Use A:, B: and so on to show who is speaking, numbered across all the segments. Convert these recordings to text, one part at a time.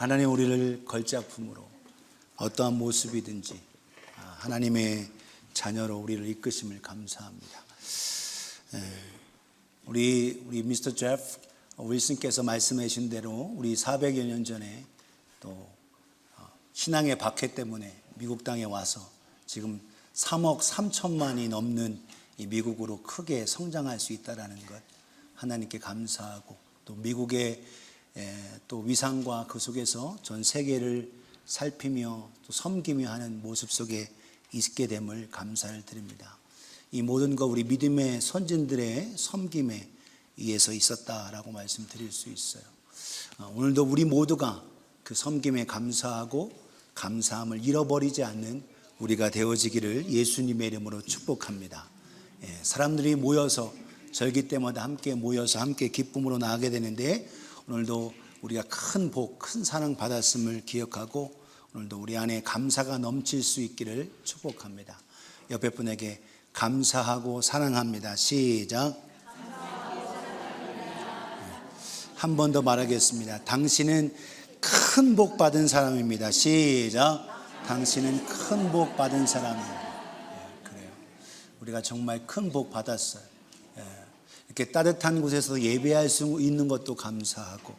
A: 하나님 우리를 걸작품으로 어떠한 모습이든지 하나님의 자녀로 우리를 이끄심을 감사합니다. 우리 미스터 제프 윌슨께서 말씀해 주신 대로 우리 400여 년 전에 또 신앙의 박해 때문에 미국 땅에 와서 지금 3억 3천만이 넘는 이 미국으로 크게 성장할 수 있다라는 것 하나님께 감사하고, 또 미국의 또 위상과 그 속에서 전 세계를 살피며 또 섬기며 하는 모습 속에 있게 됨을 감사를 드립니다. 이 모든 것 우리 믿음의 선진들의 섬김에 의해서 있었다라고 말씀드릴 수 있어요. 오늘도 우리 모두가 그 섬김에 감사하고 감사함을 잃어버리지 않는 우리가 되어지기를 예수님의 이름으로 축복합니다. 사람들이 모여서 절기 때마다 함께 모여서 함께 기쁨으로 나가게 되는데, 오늘도 우리가 큰 복, 큰 사랑 받았음을 기억하고 오늘도 우리 안에 감사가 넘칠 수 있기를 축복합니다. 옆에 분에게 감사하고 사랑합니다. 시작. 한 번 더 말하겠습니다. 당신은 큰 복 받은 사람입니다. 시작. 당신은 큰 복 받은 사람입니다. 그래요. 우리가 정말 큰 복 받았어요. 이렇게 따뜻한 곳에서 예배할 수 있는 것도 감사하고,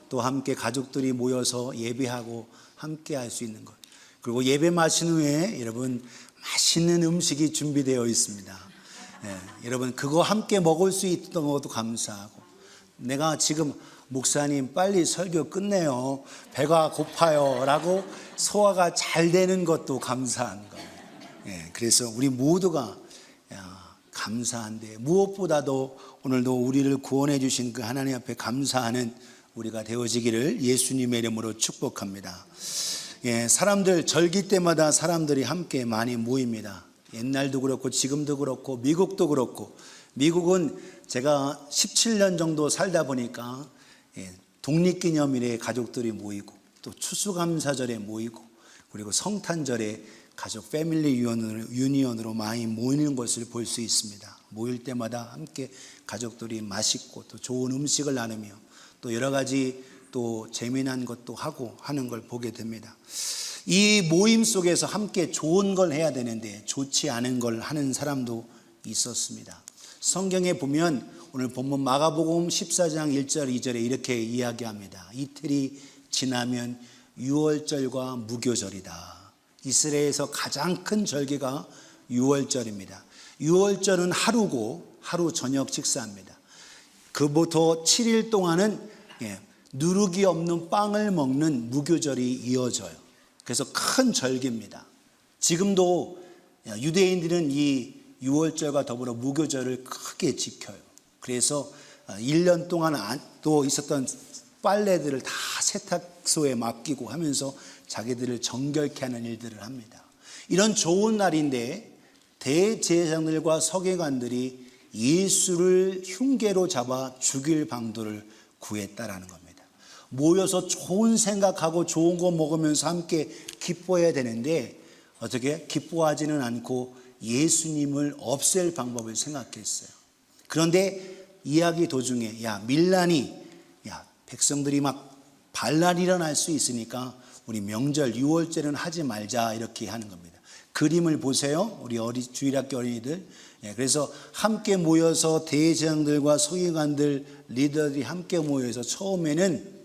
A: 또 함께 가족들이 모여서 예배하고 함께 할 수 있는 것, 그리고 예배 마친 후에 여러분 맛있는 음식이 준비되어 있습니다. 여러분 그거 함께 먹을 수 있던 것도 감사하고, 내가 지금 목사님 빨리 설교 끝내요, 배가 고파요 라고 소화가 잘 되는 것도 감사한 거예요. 그래서 우리 모두가 감사한데, 무엇보다도 오늘도 우리를 구원해 주신 그 하나님 앞에 감사하는 우리가 되어지기를 예수님의 이름으로 축복합니다. 사람들 절기 때마다 사람들이 함께 많이 모입니다. 옛날도 그렇고 지금도 그렇고 미국도 그렇고, 미국은 제가 17년 정도 살다 보니까 독립기념일에 가족들이 모이고, 또 추수감사절에 모이고, 그리고 성탄절에 가족 패밀리 유니언으로 많이 모이는 것을 볼 수 있습니다. 모일 때마다 함께 가족들이 맛있고 또 좋은 음식을 나누며 또 여러 가지 또 재미난 것도 하고 하는 걸 보게 됩니다. 이 모임 속에서 함께 좋은 걸 해야 되는데 좋지 않은 걸 하는 사람도 있었습니다. 성경에 보면 오늘 본문 마가복음 14장 1절 2절에 이렇게 이야기합니다. 이틀이 지나면 유월절과 무교절이다. 이스라엘에서 가장 큰 절기가 유월절입니다. 유월절은 하루고 하루 저녁 식사입니다. 그부터 7일 동안은 누룩이 없는 빵을 먹는 무교절이 이어져요. 그래서 큰 절기입니다. 지금도 유대인들은 이 유월절과 더불어 무교절을 크게 지켜요. 그래서 1년 동안 또 있었던 빨래들을 다 세탁소에 맡기고 하면서 자기들을 정결케 하는 일들을 합니다. 이런 좋은 날인데 대제사장들과 서기관들이 예수를 흉계로 잡아 죽일 방도를 구했다라는 겁니다. 모여서 좋은 생각하고 좋은 거 먹으면서 함께 기뻐해야 되는데 어떻게 기뻐하지는 않고 예수님을 없앨 방법을 생각했어요. 그런데 이야기 도중에 밀란이 백성들이 막 반란이 일어날 수 있으니까 우리 명절 유월절은 하지 말자 이렇게 하는 겁니다. 그림을 보세요. 우리 주일학교 어린이들. 그래서 함께 모여서 대제사장들과 서기관들 리더들이 함께 모여서 처음에는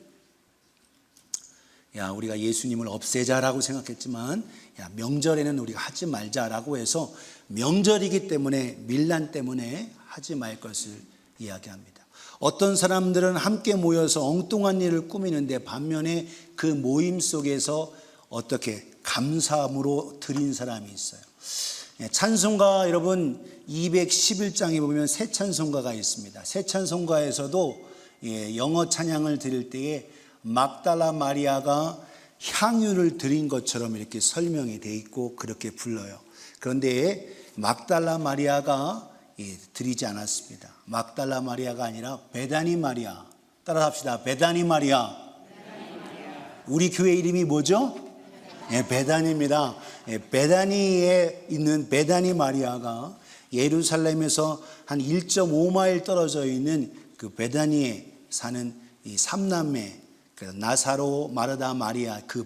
A: 우리가 예수님을 없애자라고 생각했지만 명절에는 우리가 하지 말자라고 해서 명절이기 때문에 밀란 때문에 하지 말 것을 이야기합니다. 어떤 사람들은 함께 모여서 엉뚱한 일을 꾸미는데 반면에 그 모임 속에서 어떻게 감사함으로 드린 사람이 있어요. 찬송가 여러분 211장에 보면 새 찬송가가 있습니다. 새 찬송가에서도 영어 찬양을 드릴 때에 막달라 마리아가 향유를 드린 것처럼 이렇게 설명이 돼 있고 그렇게 불러요. 그런데 막달라 마리아가 드리지 않았습니다. 막달라 마리아가 아니라 베다니 마리아. 따라 합시다. 베다니 마리아. 우리 교회 이름이 뭐죠? 베다니입니다. 베다니에 있는 베다니 마리아가 예루살렘에서 한 1.5마일 떨어져 있는 그 베다니에 사는 이 삼남매 그래서 나사로, 마르다, 마리아, 그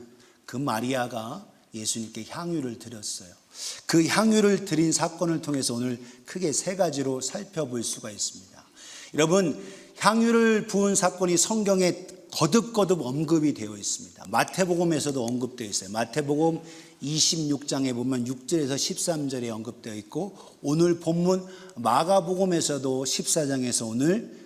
A: 마리아가 예수님께 향유를 드렸어요. 그 향유를 드린 사건을 통해서 오늘 크게 세 가지로 살펴볼 수가 있습니다. 여러분, 향유를 부은 사건이 성경에 거듭거듭 언급이 되어 있습니다. 마태복음에서도 언급되어 있어요. 마태복음 26장에 보면 6절에서 13절에 언급되어 있고, 오늘 본문 마가복음에서도 14장에서 오늘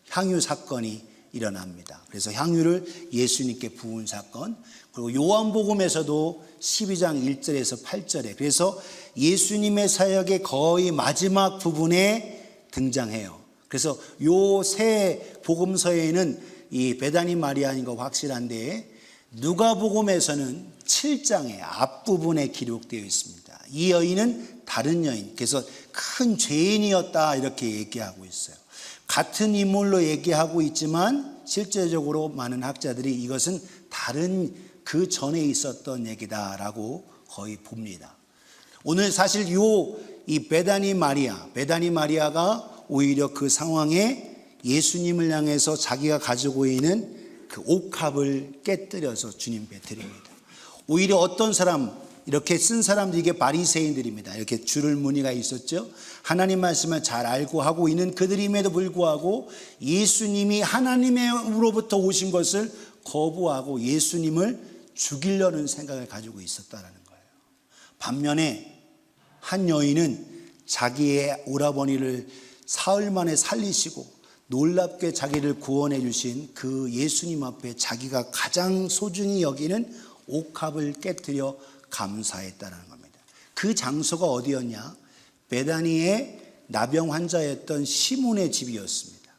A: 향유 사건이 일어납니다. 그래서 향유를 예수님께 부은 사건, 그리고 요한복음에서도 12장 1절에서 8절에, 그래서 예수님의 사역의 거의 마지막 부분에 등장해요. 그래서 요 세 복음서에는 이 베다니 마리아인 거 확실한데, 누가복음에서는 7장의 앞부분에 기록되어 있습니다. 이 여인은 다른 여인, 그래서 큰 죄인이었다 이렇게 얘기하고 있어요. 같은 인물로 얘기하고 있지만 실제적으로 많은 학자들이 이것은 다른 그 전에 있었던 얘기다라고 거의 봅니다. 오늘 사실 이 베다니 마리아가 오히려 그 상황에 예수님을 향해서 자기가 가지고 있는 그 옥합을 깨뜨려서 주님께 드립니다. 오히려 어떤 사람, 이렇게 쓴 사람들, 이게 바리새인들입니다. 이렇게 줄을 무늬가 있었죠. 하나님 말씀을 잘 알고 하고 있는 그들임에도 불구하고 예수님이 하나님으로부터 오신 것을 거부하고 예수님을 죽이려는 생각을 가지고 있었다는 거예요. 반면에 한 여인은 자기의 오라버니를 사흘 만에 살리시고 놀랍게 자기를 구원해 주신 그 예수님 앞에 자기가 가장 소중히 여기는 옥합을 깨뜨려 감사했다는 겁니다. 그 장소가 어디였냐? 베다니의 나병 환자였던 시몬의 집이었습니다.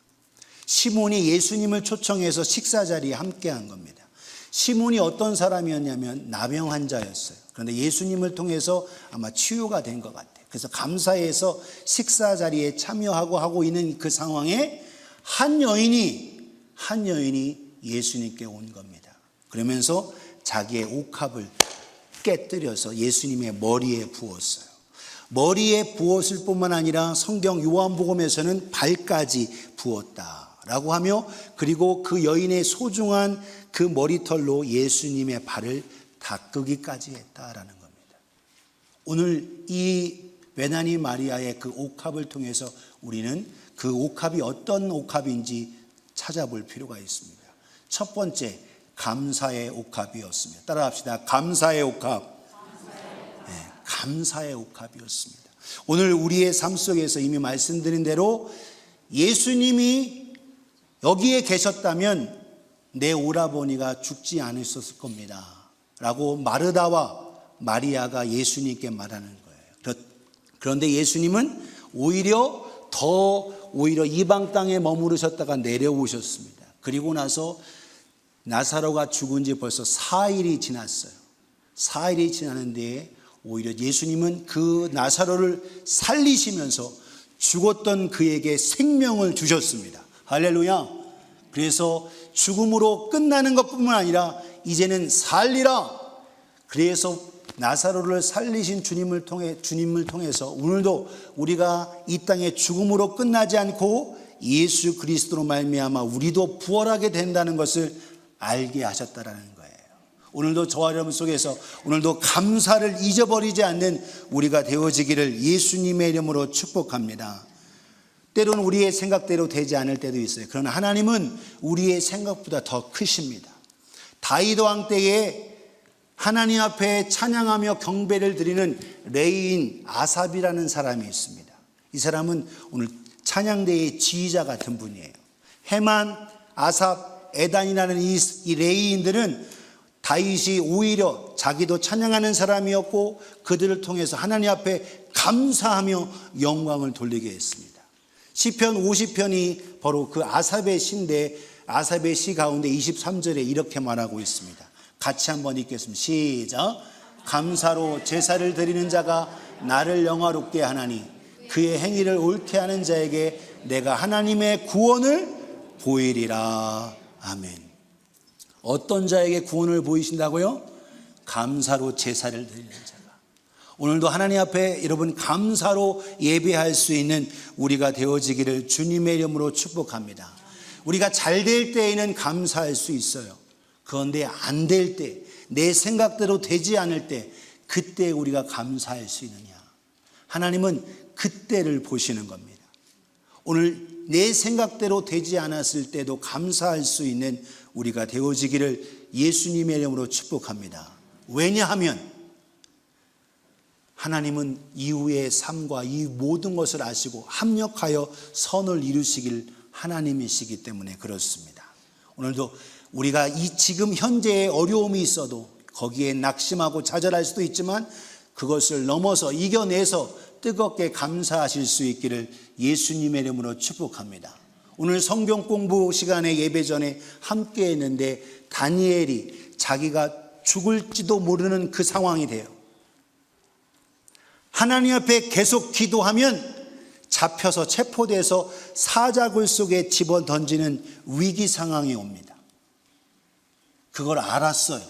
A: 시몬이 예수님을 초청해서 식사 자리에 함께한 겁니다. 시몬이 어떤 사람이었냐면 나병 환자였어요. 그런데 예수님을 통해서 아마 치유가 된 것 같아요. 그래서 감사해서 식사 자리에 참여하고 하고 있는 그 상황에 한 여인이 예수님께 온 겁니다. 그러면서 자기의 옥합을 깨뜨려서 예수님의 머리에 부었어요. 머리에 부었을 뿐만 아니라 성경 요한복음에서는 발까지 부었다라고 하며, 그리고 그 여인의 소중한 그 머리털로 예수님의 발을 닦으기까지 했다라는 겁니다. 오늘 이 베다니 마리아의 그 옥합을 통해서 우리는 그 옥합이 어떤 옥합인지 찾아볼 필요가 있습니다. 첫 번째, 감사의 옥합이었습니다. 따라합시다. 감사의 옥합. 네, 감사의 옥합이었습니다. 오늘 우리의 삶 속에서 이미 말씀드린 대로 예수님이 여기에 계셨다면 내 오라버니가 죽지 않으셨을 겁니다 라고 마르다와 마리아가 예수님께 말하는 거예요. 그런데 예수님은 오히려 이방 땅에 머무르셨다가 내려오셨습니다. 그리고 나서 나사로가 죽은 지 벌써 4일이 지났어요. 4일이 지났는데 오히려 예수님은 그 나사로를 살리시면서 죽었던 그에게 생명을 주셨습니다. 할렐루야. 그래서 죽음으로 끝나는 것뿐만 아니라 이제는 살리라. 그래서 나사로를 살리신 주님을 통해서 오늘도 우리가 이 땅에 죽음으로 끝나지 않고 예수 그리스도로 말미암아 우리도 부활하게 된다는 것을 알게 하셨다라는 거예요. 오늘도 저와 여러분 속에서 오늘도 감사를 잊어버리지 않는 우리가 되어지기를 예수님의 이름으로 축복합니다. 때로는 우리의 생각대로 되지 않을 때도 있어요. 그러나 하나님은 우리의 생각보다 더 크십니다. 다윗 왕 때에 하나님 앞에 찬양하며 경배를 드리는 레위인 아삽이라는 사람이 있습니다. 이 사람은 오늘 찬양대의 지휘자 같은 분이에요. 헤만, 아삽, 에단이라는 이 레위인들은 다윗이 오히려 자기도 찬양하는 사람이었고 그들을 통해서 하나님 앞에 감사하며 영광을 돌리게 했습니다. 시편 50편이 바로 그 아삽의 시인데, 아삽의 시 가운데 23절에 이렇게 말하고 있습니다. 같이 한번 읽겠습니다. 시작. 감사로 제사를 드리는 자가 나를 영화롭게 하나니 그의 행위를 옳게 하는 자에게 내가 하나님의 구원을 보이리라. 아멘. 어떤 자에게 구원을 보이신다고요? 감사로 제사를 드리는 자가. 오늘도 하나님 앞에 여러분 감사로 예배할 수 있는 우리가 되어지기를 주님의 이름으로 축복합니다. 우리가 잘 될 때에는 감사할 수 있어요. 그런데 안 될 때, 내 생각대로 되지 않을 때, 그때 우리가 감사할 수 있느냐? 하나님은 그때를 보시는 겁니다. 오늘 내 생각대로 되지 않았을 때도 감사할 수 있는 우리가 되어지기를 예수님의 이름으로 축복합니다. 왜냐하면 하나님은 이후의 삶과 이 모든 것을 아시고 합력하여 선을 이루시길 하나님이시기 때문에 그렇습니다. 오늘도 우리가 이 지금 현재의 어려움이 있어도 거기에 낙심하고 좌절할 수도 있지만 그것을 넘어서 이겨내서 뜨겁게 감사하실 수 있기를 예수님의 이름으로 축복합니다. 오늘 성경 공부 시간에 예배 전에 함께 했는데 다니엘이 자기가 죽을지도 모르는 그 상황이 돼요. 하나님 앞에 계속 기도하면 잡혀서 체포돼서 사자굴 속에 집어 던지는 위기 상황이 옵니다. 그걸 알았어요.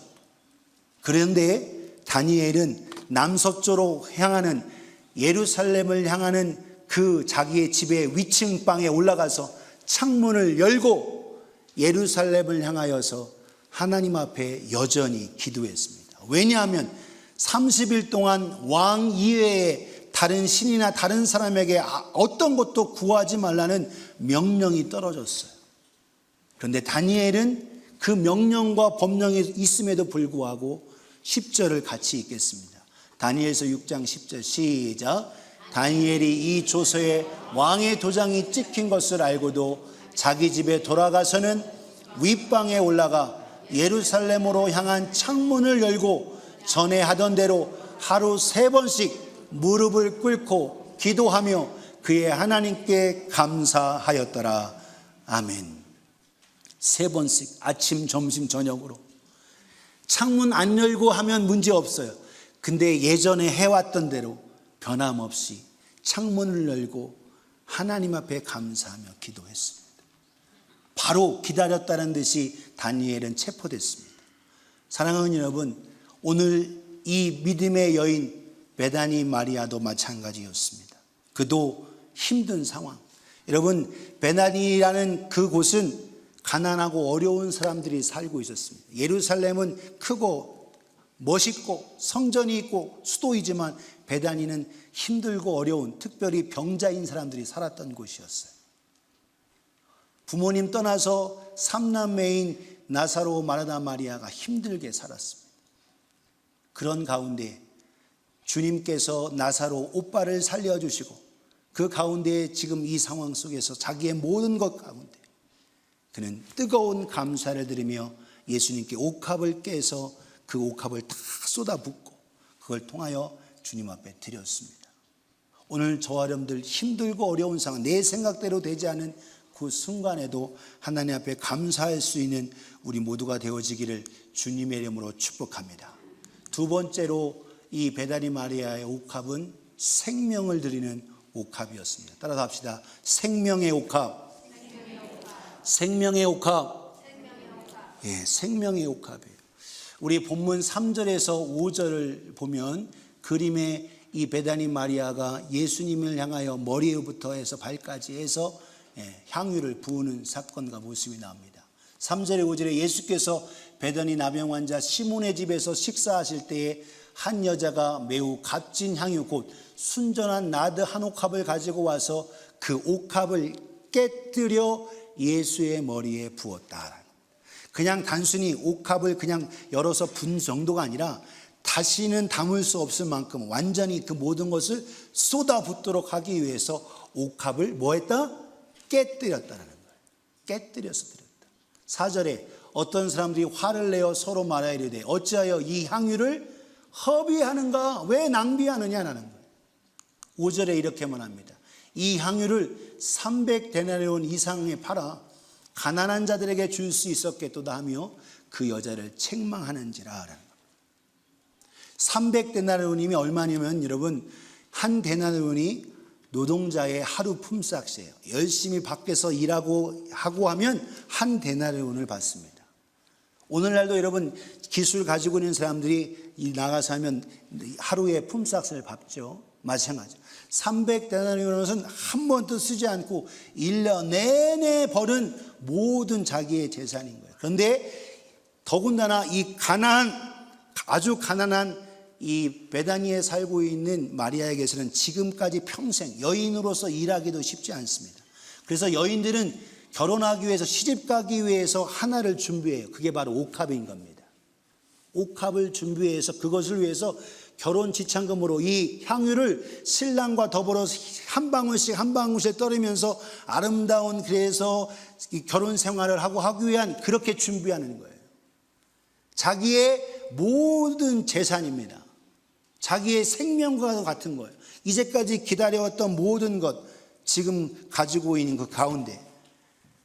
A: 그런데 다니엘은 남서쪽으로 향하는 예루살렘을 향하는 그 자기의 집의 위층 방에 올라가서 창문을 열고 예루살렘을 향하여서 하나님 앞에 여전히 기도했습니다. 왜냐하면 30일 동안 왕 이외에 다른 신이나 다른 사람에게 어떤 것도 구하지 말라는 명령이 떨어졌어요. 그런데 다니엘은 그 명령과 법령이 있음에도 불구하고 10절을 같이 읽겠습니다. 다니엘서 6장 10절 시작. 다니엘이 이 조서에 왕의 도장이 찍힌 것을 알고도 자기 집에 돌아가서는 윗방에 올라가 예루살렘으로 향한 창문을 열고 전에 하던 대로 하루 3번씩 무릎을 꿇고 기도하며 그의 하나님께 감사하였더라. 아멘. 3번씩 아침, 점심, 저녁으로. 창문 안 열고 하면 문제 없어요. 근데 예전에 해왔던 대로 변함없이 창문을 열고 하나님 앞에 감사하며 기도했습니다. 바로 기다렸다는 듯이 다니엘은 체포됐습니다. 사랑하는 여러분, 오늘 이 믿음의 여인 베다니 마리아도 마찬가지였습니다. 그도 힘든 상황. 여러분, 베다니라는 그곳은 가난하고 어려운 사람들이 살고 있었습니다. 예루살렘은 크고 멋있고 성전이 있고 수도이지만 베다니는 힘들고 어려운, 특별히 병자인 사람들이 살았던 곳이었어요. 부모님 떠나서 3남매인 나사로, 마르다, 마리아가 힘들게 살았습니다. 그런 가운데 주님께서 나사로 오빠를 살려주시고 그 가운데 지금 이 상황 속에서 자기의 모든 것 가운데 그는 뜨거운 감사를 드리며 예수님께 옥합을 깨서 그 옥합을 다 쏟아붓고 그걸 통하여 주님 앞에 드렸습니다. 오늘 저와 여러분들 힘들고 어려운 상황, 내 생각대로 되지 않은 그 순간에도 하나님 앞에 감사할 수 있는 우리 모두가 되어지기를 주님의 이름으로 축복합니다. 두 번째로 이 베다니 마리아의 옥합은 생명을 드리는 옥합이었습니다. 따라서 합시다. 생명의 옥합. 생명의 옥합. 예, 생명의 옥합이에요. 우리 본문 3절에서 5절을 보면 그림에 이 베다니 마리아가 예수님을 향하여 머리부터 해서 발까지 해서 향유를 부으는 사건과 모습이 나옵니다. 3절에 5절에 예수께서 베다니 나병 환자 시몬의 집에서 식사하실 때에 한 여자가 매우 값진 향유 곧 순전한 나드 한 옥합을 가지고 와서 그 옥합을 깨뜨려 예수의 머리에 부었다. 그냥 단순히 옥합을 그냥 열어서 분 정도가 아니라 다시는 담을 수 없을 만큼 완전히 그 모든 것을 쏟아붓도록 하기 위해서 옥합을 뭐 했다? 깨뜨렸다는 거예요. 깨뜨려서 드렸다. 4절에 어떤 사람들이 화를 내어 서로 말하여 이르되 어찌하여 이 향유를 허비하는가? 왜 낭비하느냐라는 거예요. 5절에 이렇게만 합니다. 이 향유를 300데나리온 이상에 팔아 가난한 자들에게 줄 수 있었겠도다 하며 그 여자를 책망하는지라. 300데나리온이면 얼마냐면 여러분 한 데나리온이 노동자의 하루 품삯이에요. 열심히 밖에서 일하고 하면 한 데나리온을 받습니다. 오늘날도 여러분 기술 가지고 있는 사람들이 나가서 하면 하루에 품삯을 받죠. 마찬가지. 300데나리온은 한 번도 쓰지 않고 1년 내내 벌은 모든 자기의 재산인 거예요. 그런데 더 더군다나 이 아주 가난한 이 베다니에 살고 있는 마리아에게서는 지금까지 평생 여인으로서 일하기도 쉽지 않습니다. 그래서 여인들은 결혼하기 위해서, 시집 가기 위해서 하나를 준비해요. 그게 바로 옥합인 겁니다. 옥합을 준비해서 그것을 위해서 결혼 지참금으로 이 향유를 신랑과 더불어 한 방울씩 한 방울씩 떨으면서 아름다운, 그래서 결혼 생활을 하기 위한, 그렇게 준비하는 거예요. 자기의 모든 재산입니다. 자기의 생명과 같은 거예요. 이제까지 기다려왔던 모든 것, 지금 가지고 있는 그 가운데,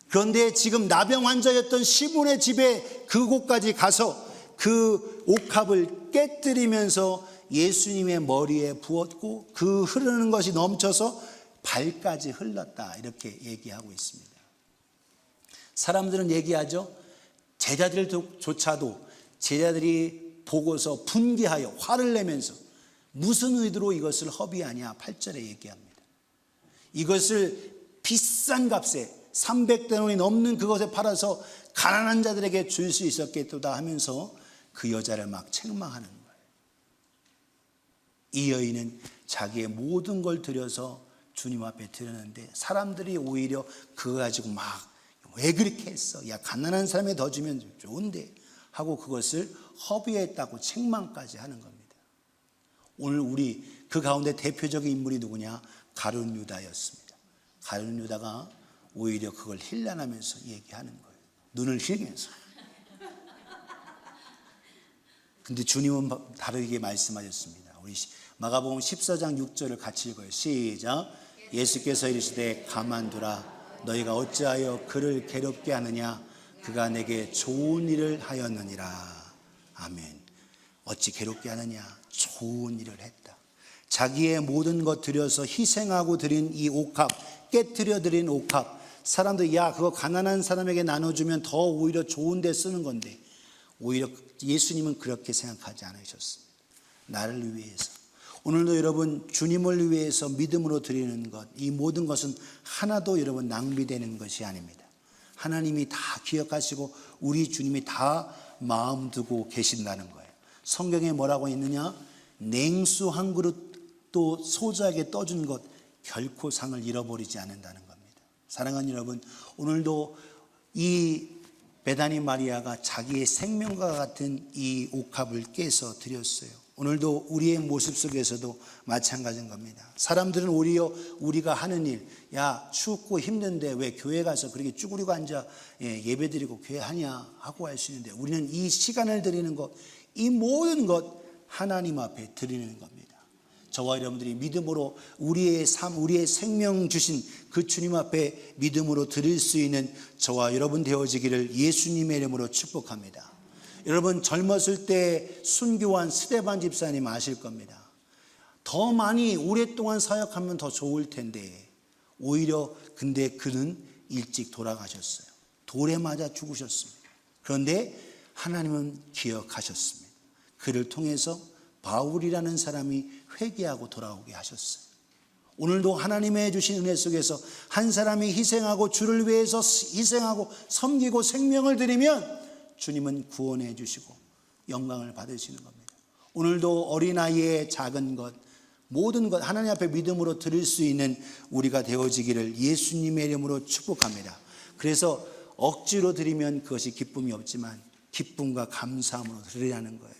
A: 그런데 지금 나병 환자였던 시몬의 집에 그곳까지 가서 그 옥합을 깨뜨리면서 예수님의 머리에 부었고 그 흐르는 것이 넘쳐서 발까지 흘렀다, 이렇게 얘기하고 있습니다. 사람들은 얘기하죠. 제자들조차도 제자들이 보고서 분개하여 화를 내면서 무슨 의도로 이것을 허비하냐, 8절에 얘기합니다. 이것을 비싼 값에 300데나리 넘는 그것에 팔아서 가난한 자들에게 줄 수 있었겠도다 하면서 그 여자를 막 책망하는 거예요. 이 여인은 자기의 모든 걸 들여서 주님 앞에 드렸는데 사람들이 오히려 그거 가지고 막 왜 그렇게 했어? 야, 가난한 사람에 더 주면 좋은데 하고 그것을 허비했다고 책망까지 하는 겁니다. 오늘 우리 그 가운데 대표적인 인물이 누구냐? 가룟 유다였습니다. 가룟 유다가 오히려 그걸 힐난하면서 얘기하는 거예요. 눈을 휘면서. 근데 주님은 다르게 말씀하셨습니다. 우리 마가복음 14장 6절을 같이 읽어요. 시작. 예수께서 이르시되 가만두라. 너희가 어찌하여 그를 괴롭게 하느냐? 그가 내게 좋은 일을 하였느니라. 아멘. 어찌 괴롭게 하느냐? 좋은 일을 했다. 자기의 모든 것 들여서 희생하고 드린 이 옥합, 깨뜨려 드린 옥합, 사람들 야 그거 가난한 사람에게 나눠주면 더 오히려 좋은 데 쓰는 건데, 오히려 예수님은 그렇게 생각하지 않으셨습니다. 나를 위해서. 오늘도 여러분 주님을 위해서 믿음으로 드리는 것, 이 모든 것은 하나도 여러분 낭비되는 것이 아닙니다. 하나님이 다 기억하시고 우리 주님이 다 마음 두고 계신다는 거예요. 성경에 뭐라고 있느냐? 냉수 한 그릇도 소자에게 떠준 것 결코 상을 잃어버리지 않는다는 겁니다. 사랑하는 여러분, 오늘도 이 베다니 마리아가 자기의 생명과 같은 이 옥합을 깨서 드렸어요. 오늘도 우리의 모습 속에서도 마찬가지인 겁니다. 사람들은 오히려 우리가 하는 일, 야 춥고 힘든데 왜 교회 가서 그렇게 쭈그리고 앉아 예배드리고 교회 하냐 하고 할 수 있는데, 우리는 이 시간을 드리는 것, 이 모든 것 하나님 앞에 드리는 겁니다. 저와 여러분들이 믿음으로 우리의 삶, 우리의 생명 주신 그 주님 앞에 믿음으로 드릴 수 있는 저와 여러분 되어지기를 예수님의 이름으로 축복합니다. 여러분 젊었을 때 순교한 스데반 집사님 아실 겁니다. 더 많이 오랫동안 사역하면 더 좋을 텐데 오히려 근데 그는 일찍 돌아가셨어요. 돌에 맞아 죽으셨습니다. 그런데 하나님은 기억하셨습니다. 그를 통해서 바울이라는 사람이 회개하고 돌아오게 하셨어요. 오늘도 하나님의 주신 은혜 속에서 한 사람이 희생하고 주를 위해서 희생하고 섬기고 생명을 드리면 주님은 구원해 주시고 영광을 받으시는 겁니다. 오늘도 어린아이의 작은 것, 모든 것 하나님 앞에 믿음으로 드릴 수 있는 우리가 되어지기를 예수님의 이름으로 축복합니다. 그래서 억지로 드리면 그것이 기쁨이 없지만 기쁨과 감사함으로 드리라는 거예요.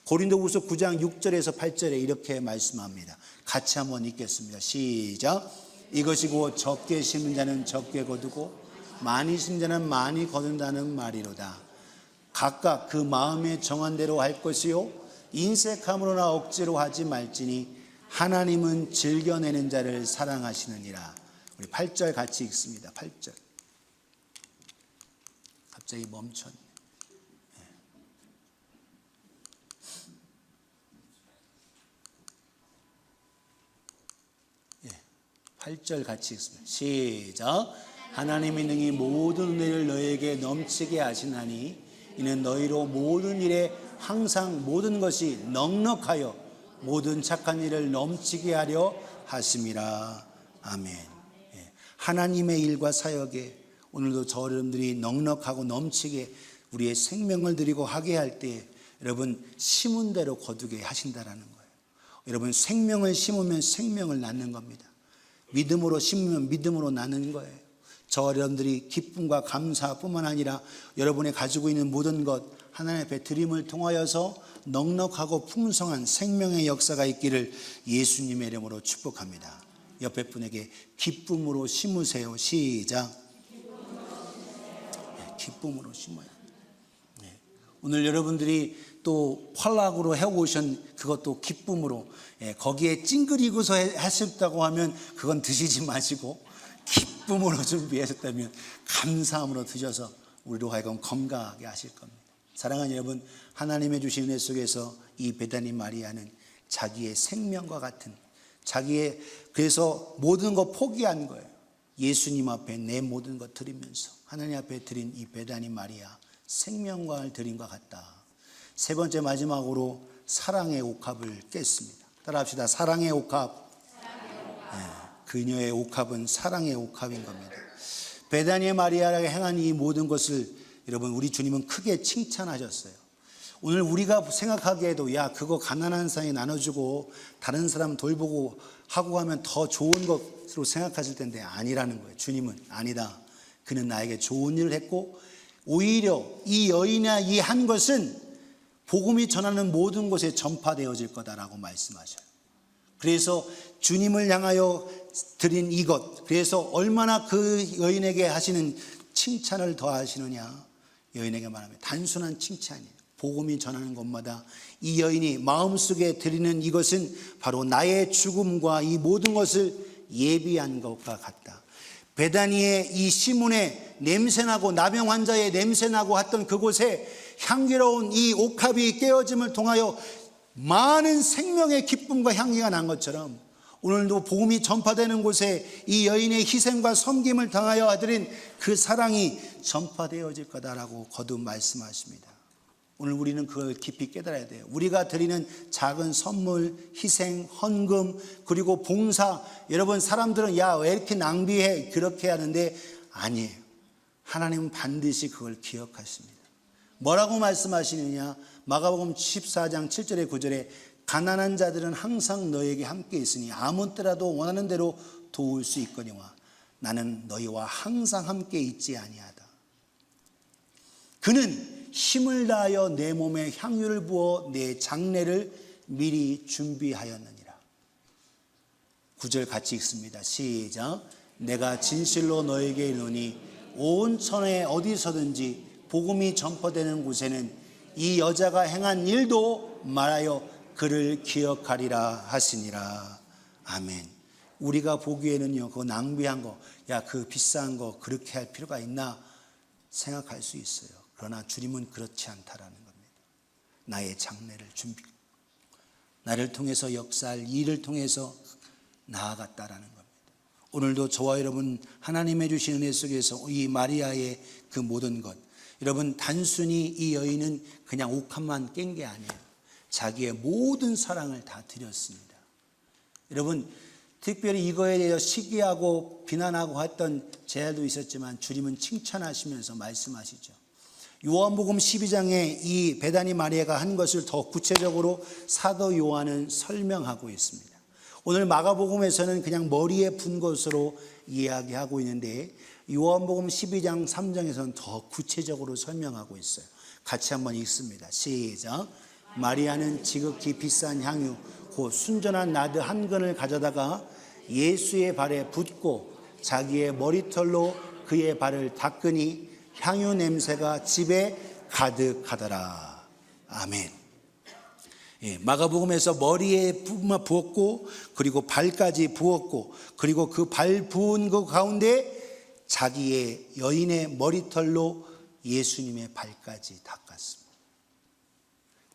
A: 고린도후서 9장 6절에서 8절에 이렇게 말씀합니다. 같이 한번 읽겠습니다. 시작. 이것이 곧 적게 심은 자는 적게 거두고 많이 심은 자는 많이 거둔다는 말이로다. 각각 그 마음에 정한 대로 할 것이요 인색함으로나 억지로 하지 말지니 하나님은 즐겨내는 자를 사랑하시느니라. 우리 8절 같이 읽습니다. 8절. 갑자기 멈췄네. 8절 같이 읽습니다. 시작. 하나님이 능히 모든 은혜를 너희에게 넘치게 하시나니 이는 너희로 모든 일에 항상 모든 것이 넉넉하여 모든 착한 일을 넘치게 하려 하심이라. 아멘. 하나님의 일과 사역에 오늘도 저 여러분들이 넉넉하고 넘치게 우리의 생명을 드리고 하게 할 때 여러분 심은 대로 거두게 하신다라는 거예요. 여러분 생명을 심으면 생명을 낳는 겁니다. 믿음으로 심으면 믿음으로 낳는 거예요. 저와 여러분들이 기쁨과 감사뿐만 아니라 여러분이 가지고 있는 모든 것 하나님 앞에 드림을 통하여서 넉넉하고 풍성한 생명의 역사가 있기를 예수님의 이름으로 축복합니다. 옆에 분에게 기쁨으로 심으세요. 시작. 기쁨으로 심어요. 오늘 여러분들이 또 펄락으로 해오신 그것도 기쁨으로, 거기에 찡그리고서 하셨다고 하면 그건 드시지 마시고 기쁨으로 준비하셨다면 감사함으로 드셔서 우리로 하여금 건강하게 하실 겁니다. 사랑하는 여러분, 하나님의 주신 은혜 속에서 이 베다니 마리아는 자기의 생명과 같은 그래서 모든 거 포기한 거예요. 예수님 앞에 내 모든 것 드리면서 하나님 앞에 드린 이 베다니 마리아 생명과를 드린 것 같다. 세 번째 마지막으로 사랑의 옥합을 깼습니다. 따라합시다. 사랑의 옥합. 그녀의 옥합은 사랑의 옥합인 겁니다. 베다니의 마리아에게 행한 이 모든 것을 여러분 우리 주님은 크게 칭찬하셨어요. 오늘 우리가 생각하기에도 야 그거 가난한 사람이 나눠주고 다른 사람 돌보고 하고 하면 더 좋은 것으로 생각하실 텐데 아니라는 거예요. 주님은 아니다. 그는 나에게 좋은 일을 했고 오히려 이 여인의 이 한 것은 복음이 전하는 모든 곳에 전파되어질 거다라고 말씀하셔요. 그래서 주님을 향하여 드린 이것, 그래서 얼마나 그 여인에게 하시는 칭찬을 더하시느냐. 여인에게 말하면 단순한 칭찬이에요. 복음이 전하는 것마다 이 여인이 마음속에 드리는 이것은 바로 나의 죽음과 이 모든 것을 예비한 것과 같다. 베다니의 이 시몬의 냄새나고 나병 환자의 냄새나고 했던 그곳에 향기로운 이 옥합이 깨어짐을 통하여 많은 생명의 기쁨과 향기가 난 것처럼 오늘도 복음이 전파되는 곳에 이 여인의 희생과 섬김을 당하여 드린 그 사랑이 전파되어질 거다라고 거듭 말씀하십니다. 오늘 우리는 그걸 깊이 깨달아야 돼요. 우리가 드리는 작은 선물, 희생, 헌금, 그리고 봉사, 여러분 사람들은 야 왜 이렇게 낭비해 그렇게 하는데 아니에요. 하나님은 반드시 그걸 기억하십니다. 뭐라고 말씀하시느냐? 마가복음 14장 7절에 9절에 가난한 자들은 항상 너에게 함께 있으니 아무 때라도 원하는 대로 도울 수 있거니와 나는 너희와 항상 함께 있지 아니하다. 그는 힘을 다하여 내 몸에 향유를 부어 내 장례를 미리 준비하였느니라. 9절 같이 읽습니다. 시작. 내가 진실로 너에게 이르노니 온 천하에 어디서든지 복음이 전파되는 곳에는 이 여자가 행한 일도 말하여 그를 기억하리라 하시니라. 아멘. 우리가 보기에는요 그거 낭비한 거, 야 그 비싼 거 그렇게 할 필요가 있나 생각할 수 있어요. 그러나 주님은 그렇지 않다라는 겁니다. 나의 장례를 준비, 나를 통해서 역사할 일을 통해서 나아갔다라는 겁니다. 오늘도 저와 여러분 하나님의 주신 은혜 속에서 이 마리아의 그 모든 것, 여러분 단순히 이 여인은 그냥 옥합만 깬 게 아니에요. 자기의 모든 사랑을 다 드렸습니다. 여러분 특별히 이거에 대해서 시기하고 비난하고 했던 제자도 있었지만 주님은 칭찬하시면서 말씀하시죠. 요한복음 12장에 이 베다니 마리아가 한 것을 더 구체적으로 사도 요한은 설명하고 있습니다. 오늘 마가복음에서는 그냥 머리에 분 것으로 이야기하고 있는데 요한복음 12장 3장에서는 더 구체적으로 설명하고 있어요. 같이 한번 읽습니다. 시작. 마리아는 지극히 비싼 향유 곧 순전한 나드 한 근을 가져다가 예수의 발에 붓고 자기의 머리털로 그의 발을 닦으니 향유 냄새가 집에 가득하더라. 아멘. 마가복음에서 머리에 부었고 그리고 발까지 부었고 그리고 그 발 부은 그 가운데 자기의 여인의 머리털로 예수님의 발까지 닦았습니다.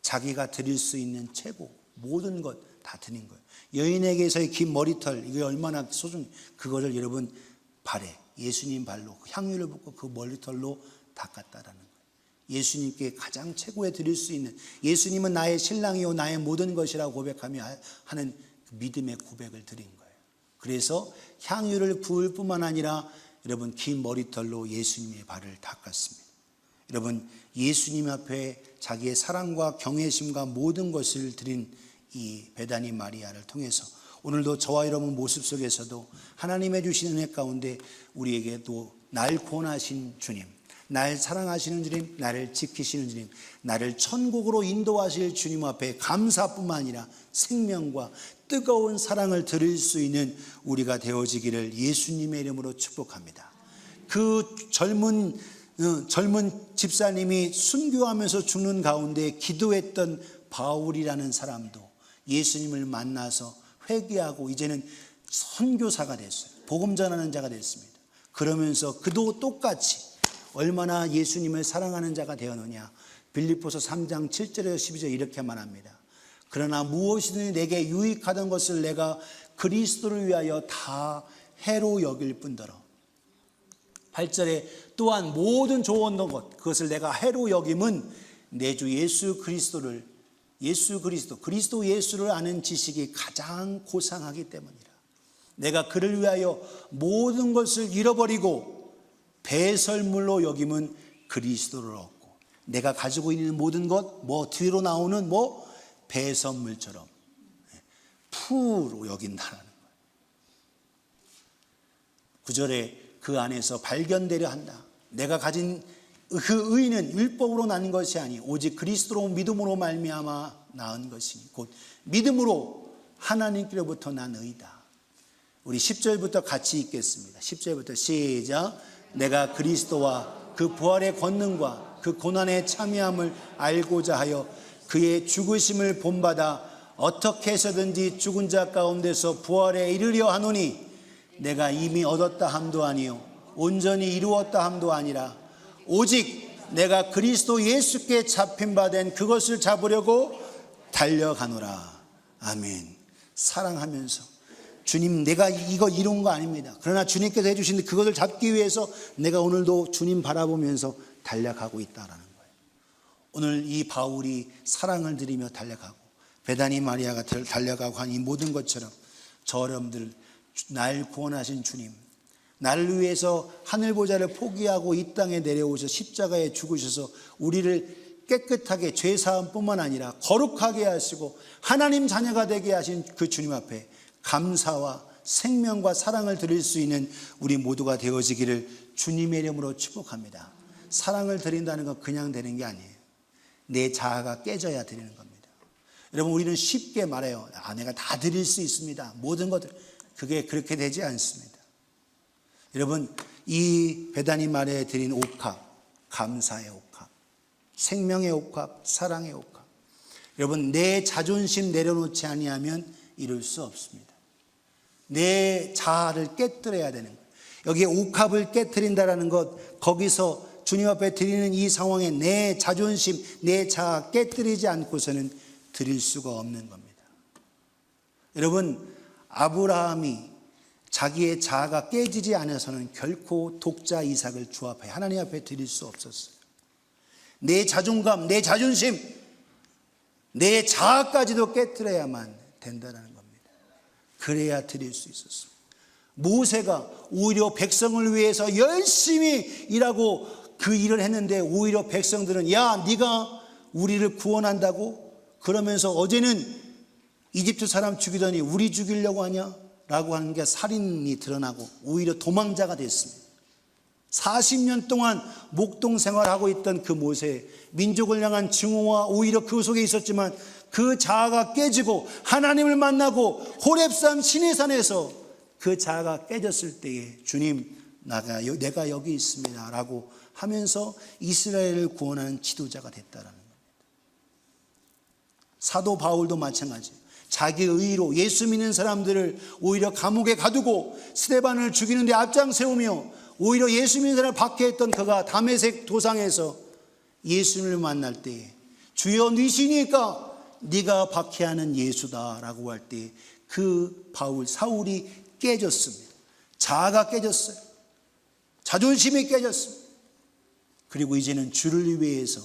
A: 자기가 드릴 수 있는 최고 모든 것 다 드린 거예요. 여인에게서의 긴 머리털 이게 얼마나 소중해. 그거를 여러분 발에 예수님 발로 향유를 붓고 그 머리털로 닦았다라는 거예요. 예수님께 가장 최고에 드릴 수 있는, 예수님은 나의 신랑이요 나의 모든 것이라고 고백하며 하는 믿음의 고백을 드린 거예요. 그래서 향유를 부을 뿐만 아니라 여러분 긴 머리털로 예수님의 발을 닦았습니다. 여러분, 예수님 앞에 자기의 사랑과 경외심과 모든 것을 드린 이 베다니 마리아를 통해서 오늘도 저와 여러분 모습 속에서도 하나님의 주신 은혜 가운데 우리에게도 날 구원하신 주님, 날 사랑하시는 주님, 나를 지키시는 주님, 나를 천국으로 인도하실 주님 앞에 감사뿐만 아니라 생명과 뜨거운 사랑을 드릴 수 있는 우리가 되어지기를 예수님의 이름으로 축복합니다. 그 젊은 집사님이 순교하면서 죽는 가운데 기도했던 바울이라는 사람도 예수님을 만나서 회개하고 이제는 선교사가 됐어요. 복음 전하는 자가 됐습니다. 그러면서 그도 똑같이 얼마나 예수님을 사랑하는 자가 되었느냐. 빌립보서 3장 7절에서 12절 이렇게 말합니다. 그러나 무엇이든 내게 유익하던 것을 내가 그리스도를 위하여 다 해로 여길 뿐더러 8절에 또한 모든 좋은 것 그것을 내가 해로 여김은 내 주 예수 그리스도 예수를 아는 지식이 가장 고상하기 때문이라. 내가 그를 위하여 모든 것을 잃어버리고 배설물로 여김은 그리스도를 얻고 내가 가지고 있는 모든 것 뒤로 나오는 배설물처럼 푸로 여긴다는 거예요. 9절에 그 안에서 발견되려 한다. 내가 가진 그 의는 율법으로 난 것이 아니 오직 그리스도로 믿음으로 말미암아 낳은 것이니 곧 믿음으로 하나님께로부터 난 의다. 우리 10절부터 같이 읽겠습니다. 10절부터 시작. 내가 그리스도와 그 부활의 권능과 그 고난의 참여함을 알고자 하여 그의 죽으심을 본받아 어떻게 해서든지 죽은 자 가운데서 부활에 이르려 하노니 내가 이미 얻었다 함도 아니요 온전히 이루었다 함도 아니라 오직 내가 그리스도 예수께 잡힌 바 된 그것을 잡으려고 달려가노라. 아멘. 사랑하면서 주님 내가 이거 이룬 거 아닙니다. 그러나 주님께서 해주신 그것을 잡기 위해서 내가 오늘도 주님 바라보면서 달려가고 있다라는 거예요. 오늘 이 바울이 사랑을 드리며 달려가고 베다니 마리아가 달려가고 한 이 모든 것처럼 저 여러분들 날 구원하신 주님, 나를 위해서 하늘보좌를 포기하고 이 땅에 내려오셔 십자가에 죽으셔서 우리를 깨끗하게 죄사함뿐만 아니라 거룩하게 하시고 하나님 자녀가 되게 하신 그 주님 앞에 감사와 생명과 사랑을 드릴 수 있는 우리 모두가 되어지기를 주님의 이름으로 축복합니다. 사랑을 드린다는 건 그냥 되는 게 아니에요. 내 자아가 깨져야 드리는 겁니다. 여러분, 우리는 쉽게 말해요. 내가 다 드릴 수 있습니다. 모든 것들. 그게 그렇게 되지 않습니다. 여러분, 이 베다니 마리아에 드린 옥합, 감사의 옥합, 생명의 옥합, 사랑의 옥합. 여러분, 내 자존심 내려놓지 아니하면 이룰 수 없습니다. 내 자아를 깨뜨려야 되는 거예요. 여기에 옥합을 깨뜨린다는 것, 거기서 주님 앞에 드리는 이 상황에 내 자존심, 내 자아 깨뜨리지 않고서는 드릴 수가 없는 겁니다. 여러분, 아브라함이 자기의 자아가 깨지지 않아서는 결코 독자 이삭을 주 앞에 하나님 앞에 드릴 수 없었어요. 내 자존감, 내 자존심, 내 자아까지도 깨뜨려야만 된다는 겁니다. 그래야 드릴 수 있었습니다. 모세가 오히려 백성을 위해서 열심히 일하고 그 일을 했는데 오히려 백성들은 야, 네가 우리를 구원한다고? 그러면서 어제는 이집트 사람 죽이더니 우리 죽이려고 하냐? 라고 하는 게 살인이 드러나고 오히려 도망자가 됐습니다. 40년 동안 목동 생활하고 있던 그 모세, 민족을 향한 증오와 오히려 그 속에 있었지만 그 자아가 깨지고 하나님을 만나고 호렙산 시내산에서 그 자아가 깨졌을 때에 주님, 내가 여기 있습니다 라고 하면서 이스라엘을 구원하는 지도자가 됐다는 겁니다. 사도 바울도 마찬가지예요. 자기 의로 예수 믿는 사람들을 오히려 감옥에 가두고 스데반을 죽이는데 앞장 세우며 오히려 예수 믿는 사람을 박해했던 그가 다메섹 도상에서 예수님을 만날 때에 주여 니시니까 네가 박해하는 예수다라고 할 때 그 사울이 깨졌습니다. 자아가 깨졌어요. 자존심이 깨졌습니다. 그리고 이제는 주를 위해서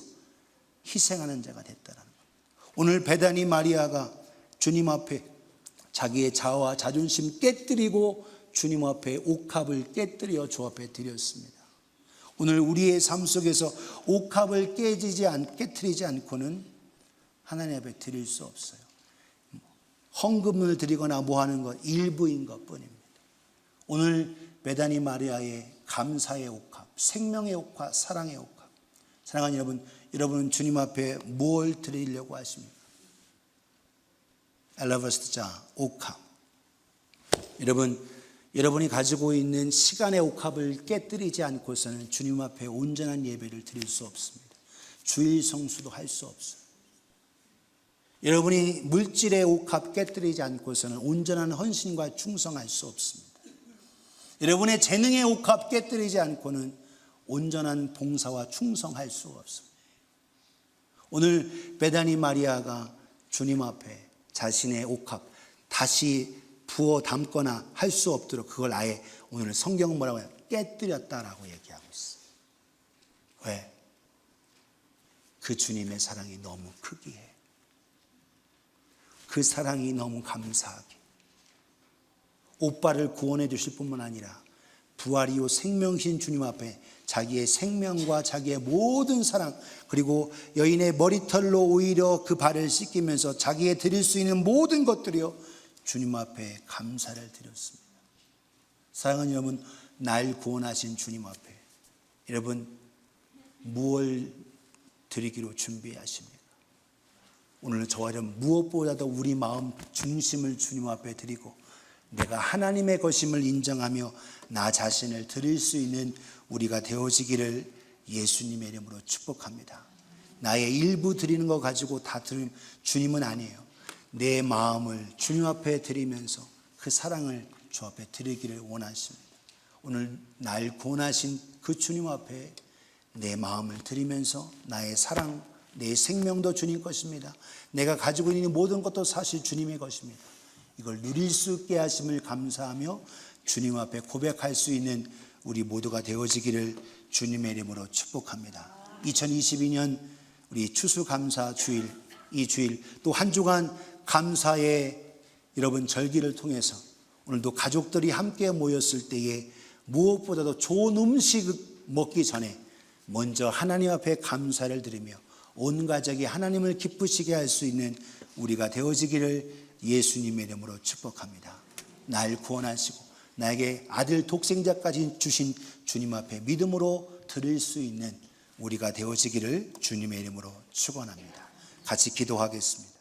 A: 희생하는 자가 됐다는 거예요. 오늘 베다니 마리아가 주님 앞에 자기의 자아와 자존심 깨뜨리고 주님 앞에 옥합을 깨뜨려 주 앞에 드렸습니다. 오늘 우리의 삶 속에서 옥합을 깨트리지 않고는 하나님 앞에 드릴 수 없어요. 헌금을 드리거나 뭐 하는 것 일부인 것 뿐입니다. 오늘 베다니 마리아의 감사의 옥합, 생명의 옥합, 사랑의 옥합. 사랑하는 여러분, 여러분은 주님 앞에 뭘 드리려고 하십니까? 엘라바스트자 옥합. 여러분이 가지고 있는 시간의 옥합을 깨뜨리지 않고서는 주님 앞에 온전한 예배를 드릴 수 없습니다. 주일 성수도 할 수 없어요. 여러분이 물질의 옥합 깨뜨리지 않고서는 온전한 헌신과 충성할 수 없습니다. 여러분의 재능의 옥합 깨뜨리지 않고는 온전한 봉사와 충성할 수 없습니다. 오늘 베다니 마리아가 주님 앞에 자신의 옥합 다시 부어 담거나 할 수 없도록 그걸 아예 오늘 성경은 뭐라고 해요? 깨뜨렸다라고 얘기하고 있어요. 왜? 그 주님의 사랑이 너무 크기에, 그 사랑이 너무 감사하게 오빠를 구원해 주실 뿐만 아니라 부활이요 생명이신 주님 앞에 자기의 생명과 자기의 모든 사랑, 그리고 여인의 머리털로 오히려 그 발을 씻기면서 자기의 드릴 수 있는 모든 것들이요 주님 앞에 감사를 드렸습니다. 사랑하는 여러분, 날 구원하신 주님 앞에 여러분 무엇을 드리기로 준비하십니까? 오늘 저와 여러분 무엇보다도 우리 마음 중심을 주님 앞에 드리고 내가 하나님의 것임을 인정하며 나 자신을 드릴 수 있는 우리가 되어지기를 예수님의 이름으로 축복합니다. 나의 일부 드리는 거 가지고 다 드리는 주님은 아니에요. 내 마음을 주님 앞에 드리면서 그 사랑을 주 앞에 드리기를 원하십니다. 오늘 날 구원하신 그 주님 앞에 내 마음을 드리면서 나의 사랑, 내 생명도 주님 것입니다. 내가 가지고 있는 모든 것도 사실 주님의 것입니다. 이걸 누릴 수 있게 하심을 감사하며 주님 앞에 고백할 수 있는 우리 모두가 되어지기를 주님의 이름으로 축복합니다. 2022년 우리 추수감사 주일, 이 주일 또 한 주간 감사의 여러분 절기를 통해서 오늘도 가족들이 함께 모였을 때에 무엇보다도 좋은 음식 먹기 전에 먼저 하나님 앞에 감사를 드리며 온 가족이 하나님을 기쁘시게 할 수 있는 우리가 되어지기를 예수님의 이름으로 축복합니다. 날 구원하시고 나에게 아들 독생자까지 주신 주님 앞에 믿음으로 드릴 수 있는 우리가 되어지기를 주님의 이름으로 축원합니다. 같이 기도하겠습니다.